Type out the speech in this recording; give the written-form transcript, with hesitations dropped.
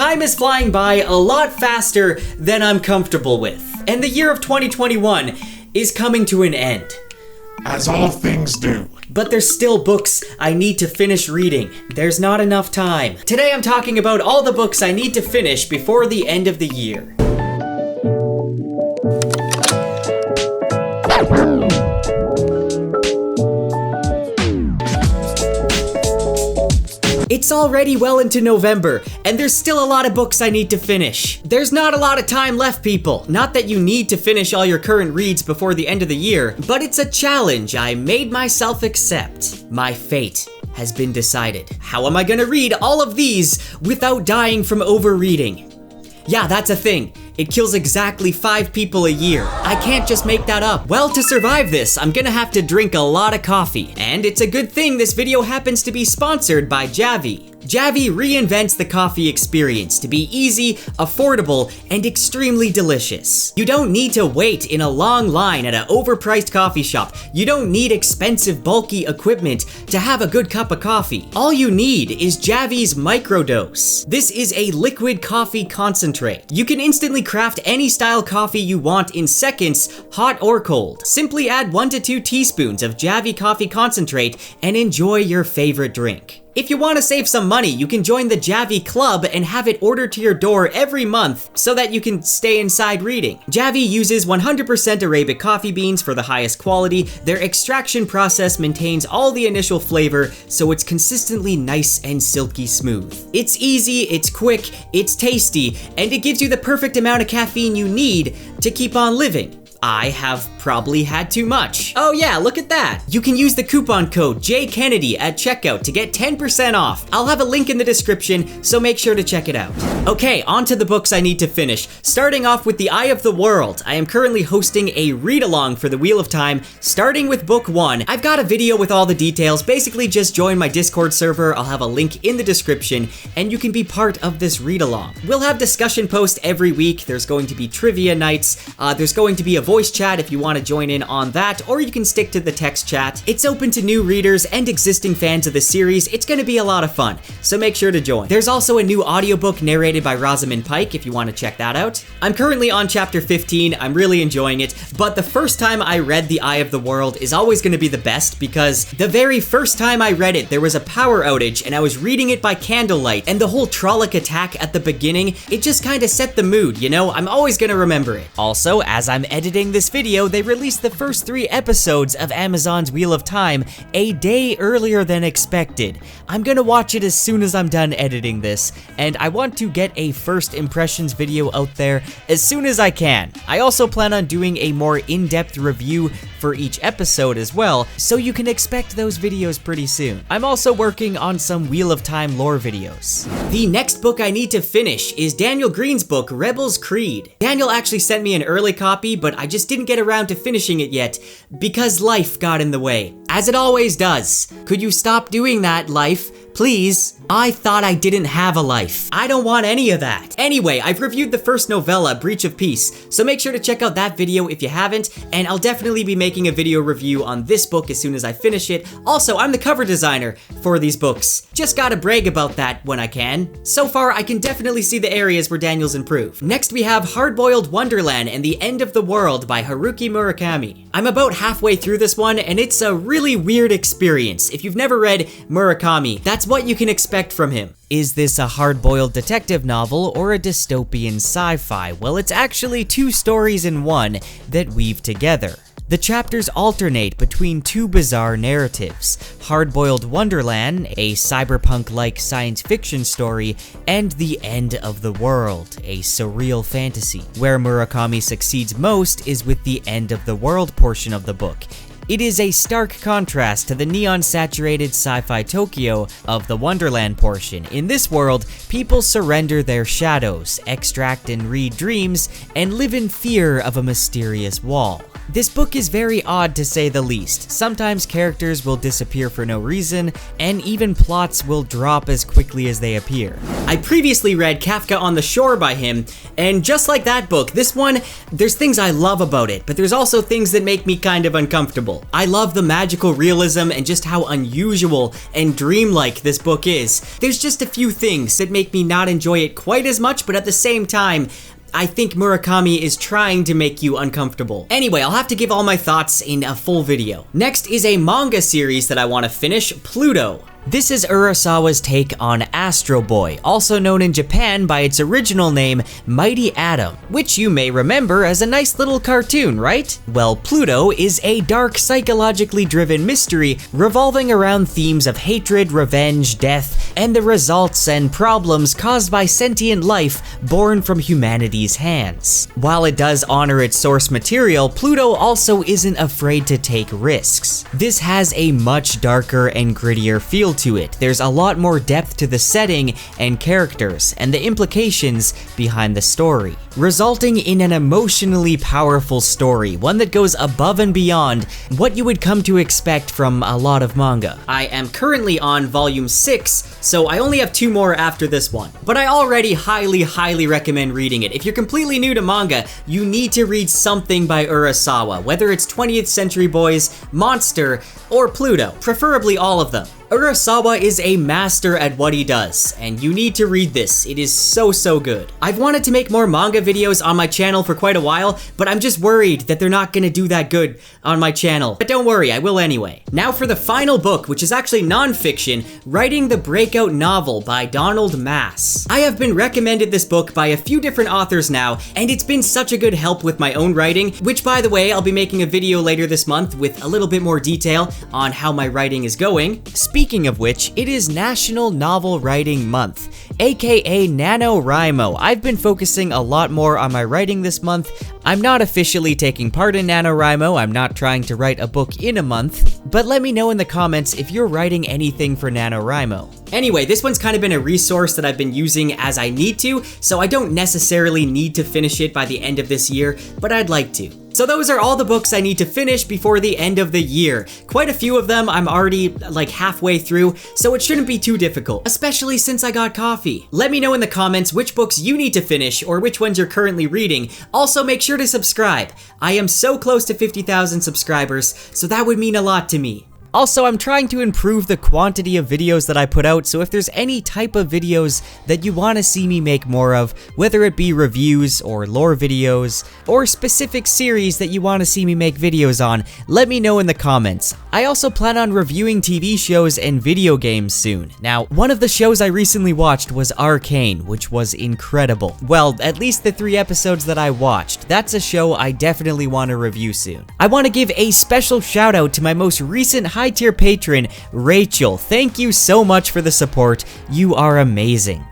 time is flying by a lot faster than I'm comfortable with, and the year of 2021 is coming to an end. As all things do. But there's still books I need to finish reading. There's not enough time. Today I'm talking about all the books I need to finish before the end of the year. It's already well into November, and there's still a lot of books I need to finish. There's not a lot of time left, people. Not that you need to finish all your current reads before the end of the year, but it's a challenge I made myself accept. My fate has been decided. How am I gonna read all of these without dying from overreading? Yeah, that's a thing. It kills exactly 5 people a year. I can't just make that up. Well, to survive this, I'm gonna have to drink a lot of coffee. And it's a good thing this video happens to be sponsored by Javi. Javi reinvents the coffee experience to be easy, affordable, and extremely delicious. You don't need to wait in a long line at an overpriced coffee shop. You don't need expensive, bulky equipment to have a good cup of coffee. All you need is Javi's microdose. This is a liquid coffee concentrate. You can instantly craft any style coffee you want in seconds, hot or cold. Simply add 1 to 2 teaspoons of Javi coffee concentrate and enjoy your favorite drink. If you want to save some money, you can join the Javi Club and have it ordered to your door every month so that you can stay inside reading. Javi uses 100% Arabic coffee beans for the highest quality. Their extraction process maintains all the initial flavor, so it's consistently nice and silky smooth. It's easy, it's quick, it's tasty, and it gives you the perfect amount of caffeine you need to keep on living. I have probably had too much. Oh yeah, look at that. You can use the coupon code JKennedy at checkout to get 10% off. I'll have a link in the description, so make sure to check it out. Okay, on to the books I need to finish. Starting off with The Eye of the World. I am currently hosting a read-along for the Wheel of Time, starting with book 1. I've got a video with all the details. Basically, just join my Discord server. I'll have a link in the description, and you can be part of this read-along. We'll have discussion posts every week. There's going to be trivia nights. There's going to be a voice chat if you want to join in on that, or you can stick to the text chat. It's open to new readers and existing fans of the series. It's going to be a lot of fun, so make sure to join. There's also a new audiobook narrated by Rosamund Pike if you want to check that out. I'm currently on chapter 15. I'm really enjoying it, but the first time I read The Eye of the World is always going to be the best because the very first time I read it, there was a power outage and I was reading it by candlelight, and the whole Trolloc attack at the beginning, it just kind of set the mood, you know? I'm always going to remember it. Also, as I'm editing this video, they released the first 3 episodes of Amazon's Wheel of Time a day earlier than expected. I'm gonna watch it as soon as I'm done editing this, and I want to get a first impressions video out there as soon as I can. I also plan on doing a more in-depth review for each episode as well, so you can expect those videos pretty soon. I'm also working on some Wheel of Time lore videos. The next book I need to finish is Daniel Green's book, Rebel's Creed. Daniel actually sent me an early copy, but I just didn't get around to finishing it yet because life got in the way, as it always does. Could you stop doing that, life? Please. I thought I didn't have a life. I don't want any of that. Anyway, I've reviewed the first novella, Breach of Peace, so make sure to check out that video if you haven't, and I'll definitely be making a video review on this book as soon as I finish it. Also, I'm the cover designer for these books. Just gotta brag about that when I can. So far, I can definitely see the areas where Daniel's improved. Next, we have Hard-Boiled Wonderland and the End of the World by Haruki Murakami. I'm about halfway through this one, and it's a really weird experience. If you've never read Murakami, that's what you can expect from him. Is this a hard-boiled detective novel or a dystopian sci-fi? Well, it's actually 2 stories in one that weave together. The chapters alternate between 2 bizarre narratives: Hard-Boiled Wonderland, a cyberpunk-like science fiction story, and The End of the World, a surreal fantasy. Where Murakami succeeds most is with the End of the World portion of the book. It is a stark contrast to the neon-saturated sci-fi Tokyo of the Wonderland portion. In this world, people surrender their shadows, extract and read dreams, and live in fear of a mysterious wall. This book is very odd to say the least. Sometimes characters will disappear for no reason, and even plots will drop as quickly as they appear. I previously read Kafka on the Shore by him, and just like that book, this one, there's things I love about it, but there's also things that make me kind of uncomfortable. I love the magical realism and just how unusual and dreamlike this book is. There's just a few things that make me not enjoy it quite as much, but at the same time, I think Murakami is trying to make you uncomfortable. Anyway, I'll have to give all my thoughts in a full video. Next is a manga series that I want to finish, Pluto. This is Urasawa's take on Astro Boy, also known in Japan by its original name, Mighty Atom, which you may remember as a nice little cartoon, right? Well, Pluto is a dark, psychologically driven mystery revolving around themes of hatred, revenge, death, and the results and problems caused by sentient life born from humanity's hands. While it does honor its source material, Pluto also isn't afraid to take risks. This has a much darker and grittier feel to it. There's a lot more depth to the setting and characters and the implications behind the story, resulting in an emotionally powerful story, one that goes above and beyond what you would come to expect from a lot of manga. I am currently on volume 6, so I only have 2 more after this one, but I already highly recommend reading it. If you're completely new to manga, you need to read something by Urasawa, whether it's 20th Century Boys, Monster, or Pluto, preferably all of them. Urasawa is a master at what he does, and you need to read this. It is so good. I've wanted to make more manga videos on my channel for quite a while, but I'm just worried that they're not gonna do that good on my channel. But don't worry, I will anyway. Now for the final book, which is actually non-fiction, Writing the Breakout Novel by Donald Mass. I have been recommended this book by a few different authors now, and it's been such a good help with my own writing, which by the way, I'll be making a video later this month with a little bit more detail on how my writing is going. Speaking of which, it is National Novel Writing Month, aka NaNoWriMo. I've been focusing a lot more on my writing this month. I'm not officially taking part in NaNoWriMo, I'm not trying to write a book in a month, but let me know in the comments if you're writing anything for NaNoWriMo. Anyway, this one's kind of been a resource that I've been using as I need to, so I don't necessarily need to finish it by the end of this year, but I'd like to. So those are all the books I need to finish before the end of the year. Quite a few of them I'm already like halfway through, so it shouldn't be too difficult, especially since I got coffee. Let me know in the comments which books you need to finish or which ones you're currently reading. Also, make sure to subscribe. I am so close to 50,000 subscribers, so that would mean a lot to me. Also, I'm trying to improve the quantity of videos that I put out, so if there's any type of videos that you want to see me make more of, whether it be reviews or lore videos, or specific series that you want to see me make videos on, let me know in the comments. I also plan on reviewing TV shows and video games soon. Now, one of the shows I recently watched was Arcane, which was incredible. Well, at least the 3 episodes that I watched. That's a show I definitely want to review soon. I want to give a special shout out to my most recent high-tier patron, Rachel. Thank you so much for the support. You are amazing.